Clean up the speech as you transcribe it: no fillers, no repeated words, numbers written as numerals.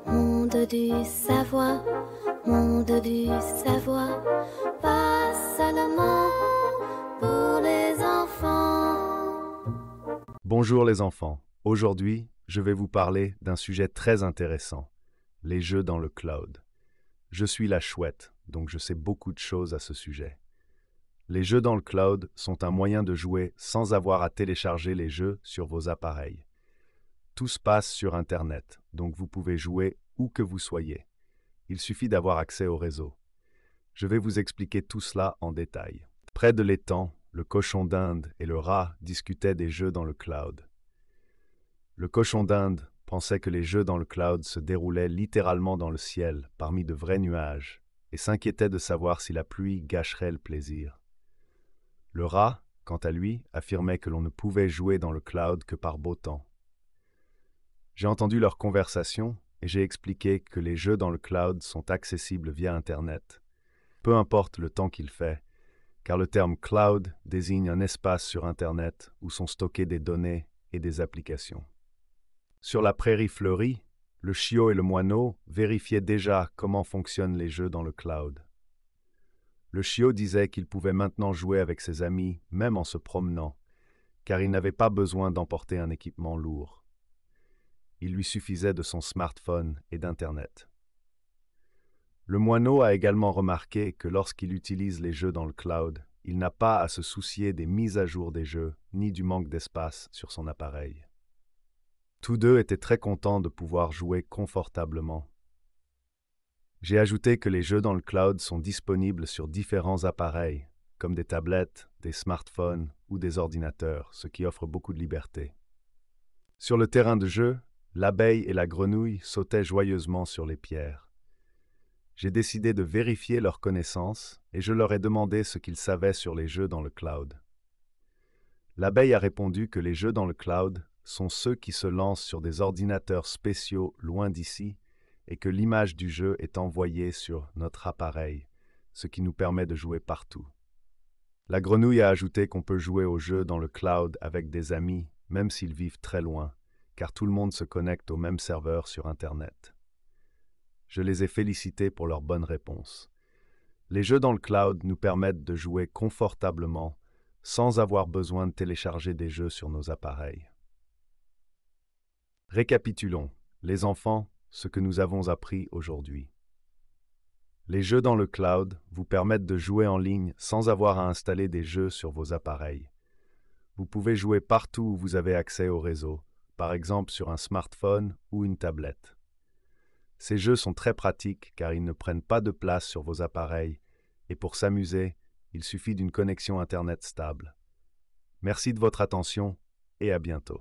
Monde du savoir, monde du savoir, pas seulement pour les enfants. Bonjour les enfants, aujourd'hui je vais vous parler d'un sujet très intéressant, les jeux dans le cloud. Je suis la chouette, donc je sais beaucoup de choses à ce sujet. Les jeux dans le cloud sont un moyen de jouer sans avoir à télécharger les jeux sur vos appareils. Tout se passe sur Internet, donc vous pouvez jouer où que vous soyez. Il suffit d'avoir accès au réseau. Je vais vous expliquer tout cela en détail. Près de l'étang, le cochon d'Inde et le rat discutaient des jeux dans le cloud. Le cochon d'Inde pensait que les jeux dans le cloud se déroulaient littéralement dans le ciel, parmi de vrais nuages, et s'inquiétait de savoir si la pluie gâcherait le plaisir. Le rat, quant à lui, affirmait que l'on ne pouvait jouer dans le cloud que par beau temps. J'ai entendu leur conversation et j'ai expliqué que les jeux dans le cloud sont accessibles via Internet, peu importe le temps qu'il fait, car le terme cloud désigne un espace sur Internet où sont stockées des données et des applications. Sur la prairie fleurie, le chiot et le moineau vérifiaient déjà comment fonctionnent les jeux dans le cloud. Le chiot disait qu'il pouvait maintenant jouer avec ses amis, même en se promenant, car il n'avait pas besoin d'emporter un équipement lourd. Il lui suffisait de son smartphone et d'Internet. Le moineau a également remarqué que lorsqu'il utilise les jeux dans le cloud, il n'a pas à se soucier des mises à jour des jeux, ni du manque d'espace sur son appareil. Tous deux étaient très contents de pouvoir jouer confortablement. J'ai ajouté que les jeux dans le cloud sont disponibles sur différents appareils, comme des tablettes, des smartphones ou des ordinateurs, ce qui offre beaucoup de liberté. Sur le terrain de jeu, l'abeille et la grenouille sautaient joyeusement sur les pierres. J'ai décidé de vérifier leurs connaissances et je leur ai demandé ce qu'ils savaient sur les jeux dans le cloud. L'abeille a répondu que les jeux dans le cloud sont ceux qui se lancent sur des ordinateurs spéciaux loin d'ici et que l'image du jeu est envoyée sur notre appareil, ce qui nous permet de jouer partout. La grenouille a ajouté qu'on peut jouer aux jeux dans le cloud avec des amis, même s'ils vivent très loin, car tout le monde se connecte au même serveur sur Internet. Je les ai félicités pour leur bonne réponse. Les jeux dans le cloud nous permettent de jouer confortablement sans avoir besoin de télécharger des jeux sur nos appareils. Récapitulons, les enfants, ce que nous avons appris aujourd'hui. Les jeux dans le cloud vous permettent de jouer en ligne sans avoir à installer des jeux sur vos appareils. Vous pouvez jouer partout où vous avez accès au réseau, par exemple sur un smartphone ou une tablette. Ces jeux sont très pratiques car ils ne prennent pas de place sur vos appareils et pour s'amuser, il suffit d'une connexion Internet stable. Merci de votre attention et à bientôt.